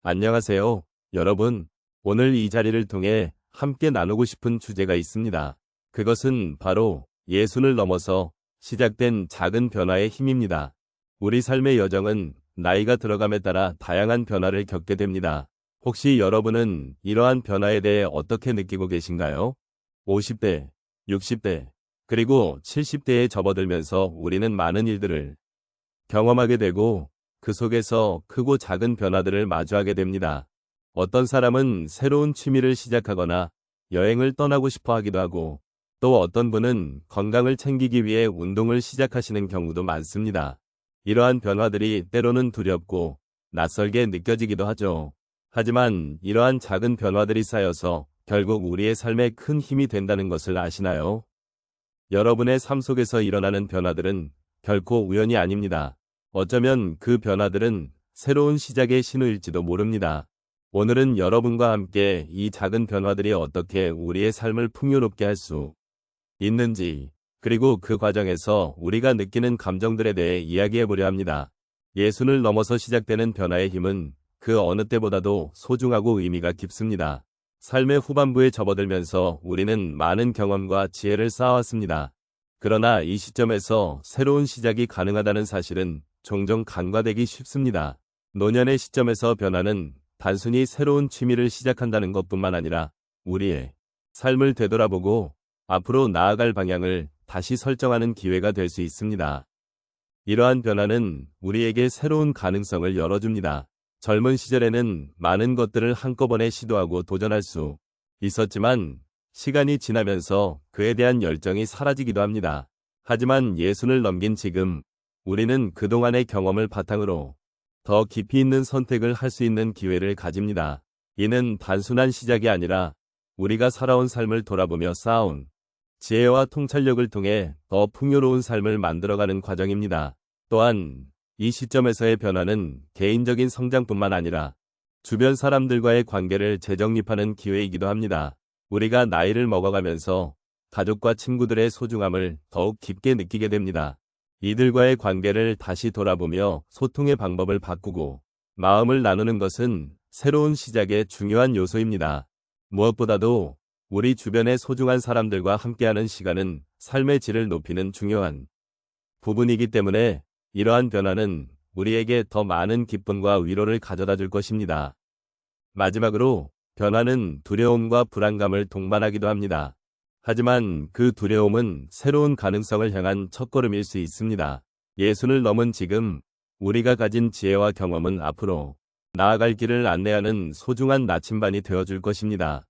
안녕하세요, 여러분. 오늘 이 자리를 통해 함께 나누고 싶은 주제가 있습니다. 그것은 바로 예순을 넘어서 시작된 작은 변화의 힘입니다. 우리 삶의 여정은 나이가 들어감에 따라 다양한 변화를 겪게 됩니다. 혹시 여러분은 이러한 변화에 대해 어떻게 느끼고 계신가요? 50대, 60대, 그리고 70대에 접어들면서 우리는 많은 일들을 경험하게 되고 그 속에서 크고 작은 변화들을 마주하게 됩니다. 어떤 사람은 새로운 취미를 시작하거나 여행을 떠나고 싶어 하기도 하고 또 어떤 분은 건강을 챙기기 위해 운동을 시작하시는 경우도 많습니다. 이러한 변화들이 때로는 두렵고 낯설게 느껴지기도 하죠. 하지만 이러한 작은 변화들이 쌓여서 결국 우리의 삶에 큰 힘이 된다는 것을 아시나요? 여러분의 삶 속에서 일어나는 변화들은 결코 우연이 아닙니다. 어쩌면 그 변화들은 새로운 시작의 신호일지도 모릅니다. 오늘은 여러분과 함께 이 작은 변화들이 어떻게 우리의 삶을 풍요롭게 할 수 있는지, 그리고 그 과정에서 우리가 느끼는 감정들에 대해 이야기해보려 합니다. 예순을 넘어서 시작되는 변화의 힘은 그 어느 때보다도 소중하고 의미가 깊습니다. 삶의 후반부에 접어들면서 우리는 많은 경험과 지혜를 쌓아왔습니다. 그러나 이 시점에서 새로운 시작이 가능하다는 사실은 종종 간과되기 쉽습니다. 노년의 시점에서 변화는 단순히 새로운 취미를 시작한다는 것뿐만 아니라 우리의 삶을 되돌아보고 앞으로 나아갈 방향을 다시 설정하는 기회가 될 수 있습니다. 이러한 변화는 우리에게 새로운 가능성을 열어줍니다. 젊은 시절에는 많은 것들을 한꺼번에 시도하고 도전할 수 있었지만 시간이 지나면서 그에 대한 열정이 사라지기도 합니다. 하지만 예순을 넘긴 지금 우리는 그동안의 경험을 바탕으로 더 깊이 있는 선택을 할 수 있는 기회를 가집니다. 이는 단순한 시작이 아니라 우리가 살아온 삶을 돌아보며 쌓아온 지혜와 통찰력을 통해 더 풍요로운 삶을 만들어가는 과정입니다. 또한 이 시점에서의 변화는 개인적인 성장뿐만 아니라 주변 사람들과의 관계를 재정립하는 기회이기도 합니다. 우리가 나이를 먹어가면서 가족과 친구들의 소중함을 더욱 깊게 느끼게 됩니다. 이들과의 관계를 다시 돌아보며 소통의 방법을 바꾸고 마음을 나누는 것은 새로운 시작의 중요한 요소입니다. 무엇보다도 우리 주변의 소중한 사람들과 함께하는 시간은 삶의 질을 높이는 중요한 부분이기 때문에 이러한 변화는 우리에게 더 많은 기쁨과 위로를 가져다 줄 것입니다. 마지막으로 변화는 두려움과 불안감을 동반하기도 합니다. 하지만 그 두려움은 새로운 가능성을 향한 첫걸음일 수 있습니다. 예순을 넘은 지금 우리가 가진 지혜와 경험은 앞으로 나아갈 길을 안내하는 소중한 나침반이 되어줄 것입니다.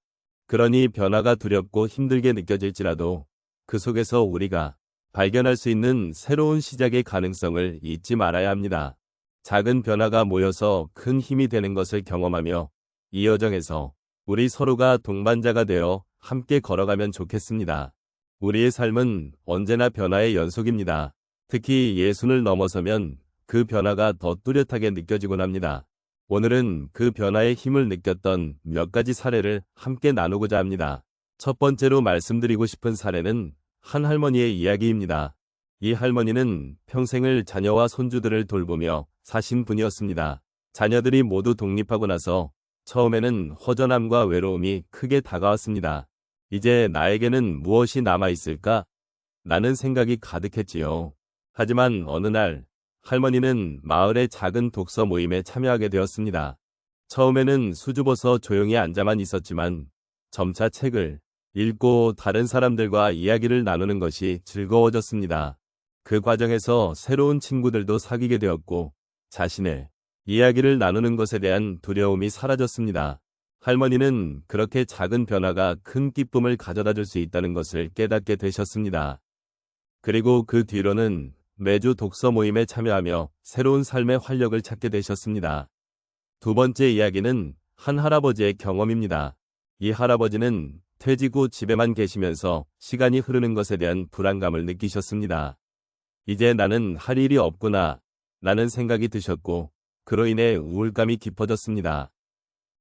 그러니 변화가 두렵고 힘들게 느껴질지라도 그 속에서 우리가 발견할 수 있는 새로운 시작의 가능성을 잊지 말아야 합니다. 작은 변화가 모여서 큰 힘이 되는 것을 경험하며 이 여정에서 우리 서로가 동반자가 되어 함께 걸어가면 좋겠습니다. 우리의 삶은 언제나 변화의 연속입니다. 특히 예순을 넘어서면 그 변화가 더 뚜렷하게 느껴지곤 합니다. 오늘은 그 변화의 힘을 느꼈던 몇 가지 사례를 함께 나누고자 합니다. 첫 번째로 말씀드리고 싶은 사례는 한 할머니의 이야기입니다. 이 할머니는 평생을 자녀와 손주들을 돌보며 사신 분이었습니다. 자녀들이 모두 독립하고 나서 처음에는 허전함과 외로움이 크게 다가왔습니다. 이제 나에게는 무엇이 남아있을까? 라는 생각이 가득했지요. 하지만 어느 날 할머니는 마을의 작은 독서 모임에 참여하게 되었습니다. 처음에는 수줍어서 조용히 앉아만 있었지만 점차 책을 읽고 다른 사람들과 이야기를 나누는 것이 즐거워졌습니다. 그 과정에서 새로운 친구들도 사귀게 되었고 자신의 이야기를 나누는 것에 대한 두려움이 사라졌습니다. 할머니는 그렇게 작은 변화가 큰 기쁨을 가져다 줄 수 있다는 것을 깨닫게 되셨습니다. 그리고 그 뒤로는 매주 독서 모임에 참여하며 새로운 삶의 활력을 찾게 되셨습니다. 두 번째 이야기는 한 할아버지의 경험입니다. 이 할아버지는 퇴직 후 집에만 계시면서 시간이 흐르는 것에 대한 불안감을 느끼셨습니다. 이제 나는 할 일이 없구나 라는 생각이 드셨고 그로 인해 우울감이 깊어졌습니다.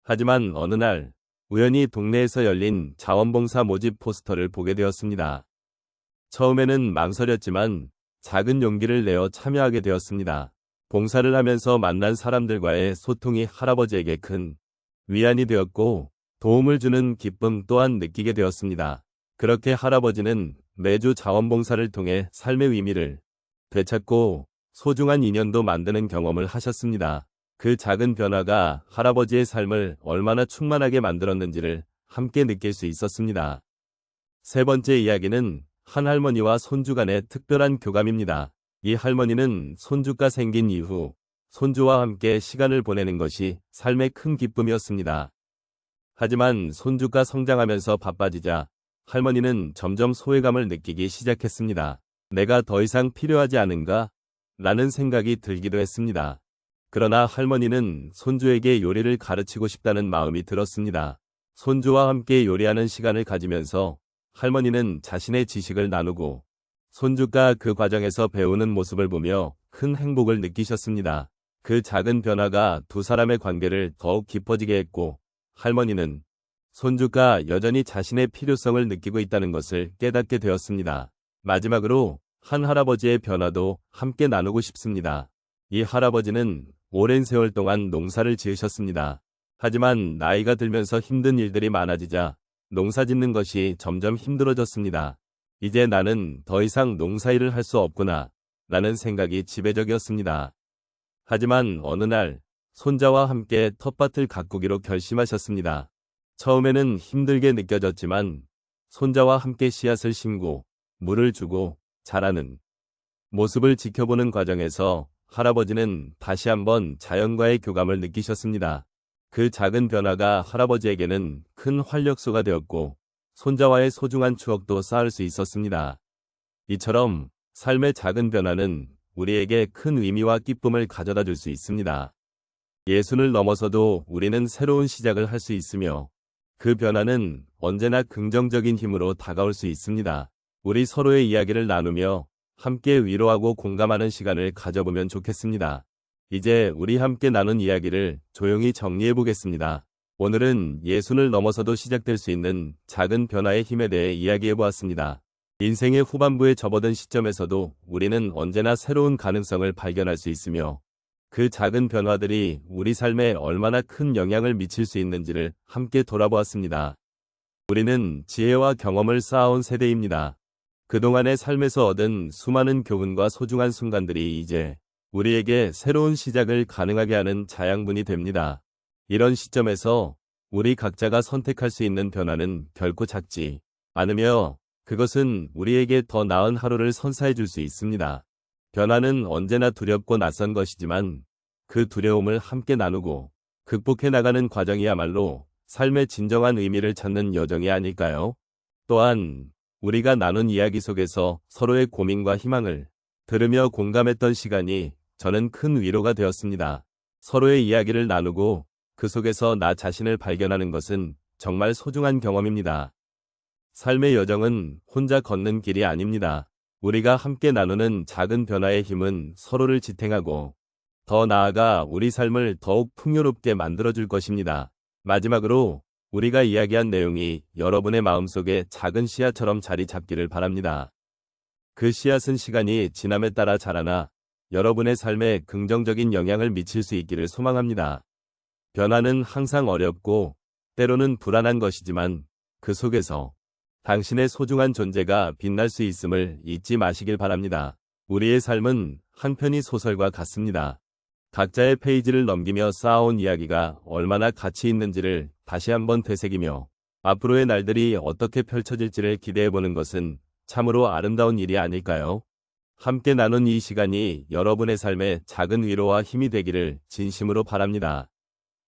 하지만 어느 날 우연히 동네에서 열린 자원봉사 모집 포스터를 보게 되었습니다. 처음에는 망설였지만 작은 용기를 내어 참여하게 되었습니다. 봉사를 하면서 만난 사람들과의 소통이 할아버지에게 큰 위안이 되었고 도움을 주는 기쁨 또한 느끼게 되었습니다. 그렇게 할아버지는 매주 자원봉사를 통해 삶의 의미를 되찾고 소중한 인연도 만드는 경험을 하셨습니다. 그 작은 변화가 할아버지의 삶을 얼마나 충만하게 만들었는지를 함께 느낄 수 있었습니다. 세 번째 이야기는 한 할머니와 손주 간의 특별한 교감입니다. 이 할머니는 손주가 생긴 이후 손주와 함께 시간을 보내는 것이 삶의 큰 기쁨이었습니다. 하지만 손주가 성장하면서 바빠지자 할머니는 점점 소외감을 느끼기 시작했습니다. 내가 더 이상 필요하지 않은가? 라는 생각이 들기도 했습니다. 그러나 할머니는 손주에게 요리를 가르치고 싶다는 마음이 들었습니다. 손주와 함께 요리하는 시간을 가지면서 할머니는 자신의 지식을 나누고 손주가 그 과정에서 배우는 모습을 보며 큰 행복을 느끼셨습니다. 그 작은 변화가 두 사람의 관계를 더욱 깊어지게 했고 할머니는 손주가 여전히 자신의 필요성을 느끼고 있다는 것을 깨닫게 되었습니다. 마지막으로 한 할아버지의 변화도 함께 나누고 싶습니다. 이 할아버지는 오랜 세월 동안 농사를 지으셨습니다. 하지만 나이가 들면서 힘든 일들이 많아지자 농사 짓는 것이 점점 힘들어졌습니다. 이제 나는 더 이상 농사일을 할 수 없구나 라는 생각이 지배적이었습니다. 하지만 어느 날 손자와 함께 텃밭을 가꾸기로 결심하셨습니다. 처음에는 힘들게 느껴졌지만 손자와 함께 씨앗을 심고 물을 주고 자라는 모습을 지켜보는 과정에서 할아버지는 다시 한번 자연과의 교감을 느끼셨습니다. 그 작은 변화가 할아버지에게는 큰 활력소가 되었고 손자와의 소중한 추억도 쌓을 수 있었습니다. 이처럼 삶의 작은 변화는 우리에게 큰 의미와 기쁨을 가져다 줄 수 있습니다. 예순을 넘어서도 우리는 새로운 시작을 할 수 있으며 그 변화는 언제나 긍정적인 힘으로 다가올 수 있습니다. 우리 서로의 이야기를 나누며 함께 위로하고 공감하는 시간을 가져보면 좋겠습니다. 이제 우리 함께 나눈 이야기를 조용히 정리해 보겠습니다. 오늘은 예순을 넘어서도 시작될 수 있는 작은 변화의 힘에 대해 이야기해 보았습니다. 인생의 후반부에 접어든 시점에서도 우리는 언제나 새로운 가능성을 발견할 수 있으며 그 작은 변화들이 우리 삶에 얼마나 큰 영향을 미칠 수 있는지를 함께 돌아보았습니다. 우리는 지혜와 경험을 쌓아온 세대입니다. 그동안의 삶에서 얻은 수많은 교훈과 소중한 순간들이 이제 우리에게 새로운 시작을 가능하게 하는 자양분이 됩니다. 이런 시점에서 우리 각자가 선택할 수 있는 변화는 결코 작지 않으며 그것은 우리에게 더 나은 하루를 선사해 줄 수 있습니다. 변화는 언제나 두렵고 낯선 것이지만 그 두려움을 함께 나누고 극복해 나가는 과정이야말로 삶의 진정한 의미를 찾는 여정이 아닐까요? 또한 우리가 나눈 이야기 속에서 서로의 고민과 희망을 들으며 공감했던 시간이 저는 큰 위로가 되었습니다. 서로의 이야기를 나누고 그 속에서 나 자신을 발견하는 것은 정말 소중한 경험입니다. 삶의 여정은 혼자 걷는 길이 아닙니다. 우리가 함께 나누는 작은 변화의 힘은 서로를 지탱하고 더 나아가 우리 삶을 더욱 풍요롭게 만들어줄 것입니다. 마지막으로 우리가 이야기한 내용이 여러분의 마음속에 작은 씨앗처럼 자리 잡기를 바랍니다. 그 씨앗은 시간이 지남에 따라 자라나 여러분의 삶에 긍정적인 영향을 미칠 수 있기를 소망합니다. 변화는 항상 어렵고 때로는 불안한 것이지만 그 속에서 당신의 소중한 존재가 빛날 수 있음을 잊지 마시길 바랍니다. 우리의 삶은 한 편의 소설과 같습니다. 각자의 페이지를 넘기며 쌓아온 이야기가 얼마나 가치 있는지를 다시 한번 되새기며 앞으로의 날들이 어떻게 펼쳐질지를 기대해보는 것은 참으로 아름다운 일이 아닐까요? 함께 나눈 이 시간이 여러분의 삶에 작은 위로와 힘이 되기를 진심으로 바랍니다.